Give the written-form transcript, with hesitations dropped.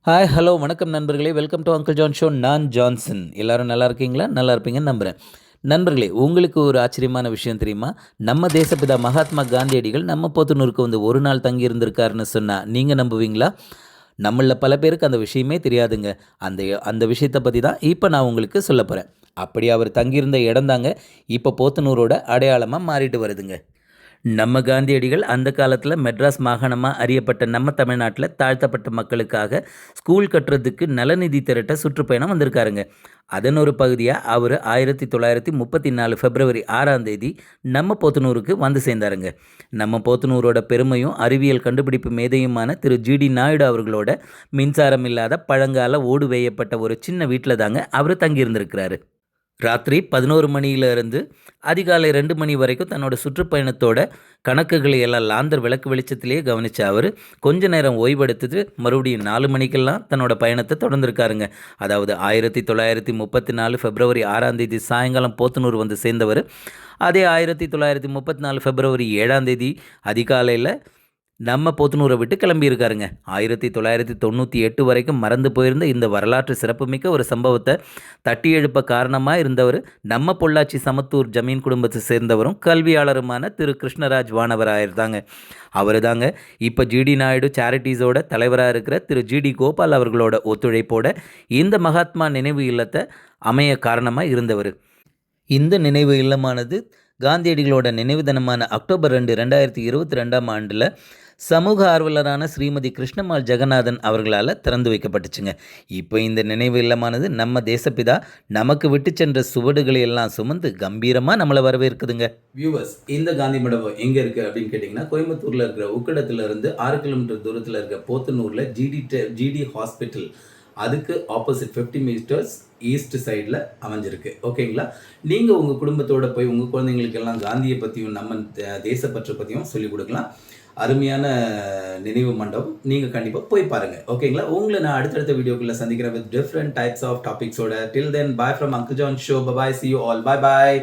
Hi hello வணக்கம் நண்பர்களே, welcome to uncle John show. நான் ஜான்சன். எல்லாரும் நல்லா இருக்கீங்களா? நல்லா இருப்பீங்கன்னு நம்புகிறேன். நண்பர்களே, உங்களுக்கு ஒரு ஆச்சரியமான விஷயம் தெரியுமா? நம்ம தேசப்பிதா மகாத்மா காந்தியடிகள் நம்ம போத்தனூருக்கு வந்து ஒரு நாள் தங்கி இருந்திருக்காருன்னு சொன்னால் நீங்கள் நம்புவீங்களா? நம்மளில் பல பேருக்கு அந்த விஷயமே தெரியாதுங்க. அந்த அந்த விஷயத்தை பற்றி தான் இப்போ நான் உங்களுக்கு சொல்ல போகிறேன். அப்படி அவர் தங்கியிருந்த இடம் தாங்க இப்போ போத்தனூரோட அடையாளமாக மாறிட்டு வருதுங்க. நம்ம காந்தியடிகள் அந்த காலத்தில் மெட்ராஸ் மாகாணமாக அறியப்பட்ட நம்ம தமிழ்நாட்டில் தாழ்த்தப்பட்ட மக்களுக்காக ஸ்கூல் கட்டுறதுக்கு நலநிதி திரட்ட சுற்றுப்பயணம் வந்திருக்காருங்க. அதன் ஒரு பகுதியாக அவர் 1934 பிப்ரவரி 6ஆம் தேதி நம்ம போத்தனூருக்கு வந்து சேர்ந்தாருங்க. நம்ம போத்தனூரோட பெருமையும் அறிவியல் கண்டுபிடிப்பு மேதையுமான திரு ஜிடி நாயுடு அவர்களோட மின்சாரம் இல்லாத பழங்கால ஓடு வேயப்பட்ட ஒரு சின்ன வீட்டில் தாங்க அவர் தங்கியிருந்திருக்கிறாரு. ராத்திரி 11 மணியிலிருந்து அதிகாலை 2 மணி வரைக்கும் தன்னோட சுற்றுப்பயணத்தோட கணக்குகளை எல்லாம் லாந்தர் விளக்கு வெளிச்சத்திலேயே கவனித்த அவர் கொஞ்ச நேரம் ஓய்வெடுத்துட்டு மறுபடியும் 4 மணிக்கெல்லாம் தன்னோட பயணத்தை தொடர்ந்துருக்காருங்க. அதாவது 1934 பிப்ரவரி 6ஆம் தேதி சாயங்காலம் போத்தனூர் வந்து சேர்ந்தவர் அதே 1934 பிப்ரவரி 7ஆம் தேதி அதிகாலையில் நம்ம போத்தனூரை விட்டு கிளம்பியிருக்காருங்க. 1998 வரைக்கும் மறந்து போயிருந்த இந்த வரலாற்று சிறப்புமிக்க ஒரு சம்பவத்தை தட்டி எழுப்ப காரணமாக இருந்தவர் நம்ம பொள்ளாச்சி சமத்தூர் ஜமீன் குடும்பத்தை சேர்ந்தவரும் கல்வியாளருமான திரு கிருஷ்ணராஜ் வானவராயர் தாங்க. அவர் தாங்க இப்போ ஜிடி நாயுடு சேரிட்டிஸோட தலைவராக இருக்கிற திரு ஜிடி கோபால் அவர்களோட ஒத்துழைப்போட இந்த மகாத்மா நினைவு இல்லத்தை அமைய காரணமாக இருந்தவர். இந்த நினைவு இல்லமானது காந்தியடிகளோட நினைவு தினமான அக்டோபர் 2, 2022ஆம் ஆண்டில் சமூக ஆர்வலரான ஸ்ரீமதி கிருஷ்ணம்மாள் ஜெகநாதன் அவர்களால் திறந்து வைக்கப்பட்டுச்சுங்க. இப்போ இந்த நினைவு இல்லமானது நம்ம தேசப்பிதா நமக்கு விட்டு சென்ற சுவடுகளை எல்லாம் சுமந்து கம்பீரமாக நம்மளை வரவேற்குதுங்க. வியூவர்ஸ், இந்த காந்தி மண்டபம் எங்கே இருக்குது அப்படின்னு கேட்டிங்கன்னா, கோயம்புத்தூரில் இருக்கிற உக்கடத்துலேருந்து 6 கிலோமீட்டர் தூரத்தில் இருக்கிற போத்தனூரில் ஜிடி ஹாஸ்பிட்டல் அதுக்கு ஆப்போசிட் 50 மீட்டர்ஸ் ஈஸ்ட் சைடில் அமைஞ்சிருக்கு. ஓகேங்களா? நீங்கள் உங்கள் குடும்பத்தோடு போய் உங்கள் குழந்தைங்களுக்கெல்லாம் காந்தியை பற்றியும் நம்ம தேசப்பற்றை பற்றியும் சொல்லிக் கொடுக்கலாம். அருமையான நினைவு மண்டபம், நீங்கள் கண்டிப்பாக போய் பாருங்கள். ஓகேங்களா? உங்களை நான் அடுத்தடுத்த வீடியோக்குள்ளே சந்திக்கிறேன் வித் டிஃப்ரெண்ட் டைப்ஸ் ஆஃப் டாபிக்ஸோட. Till then, bye from uncle John show. Bye, see you all. Bye bye.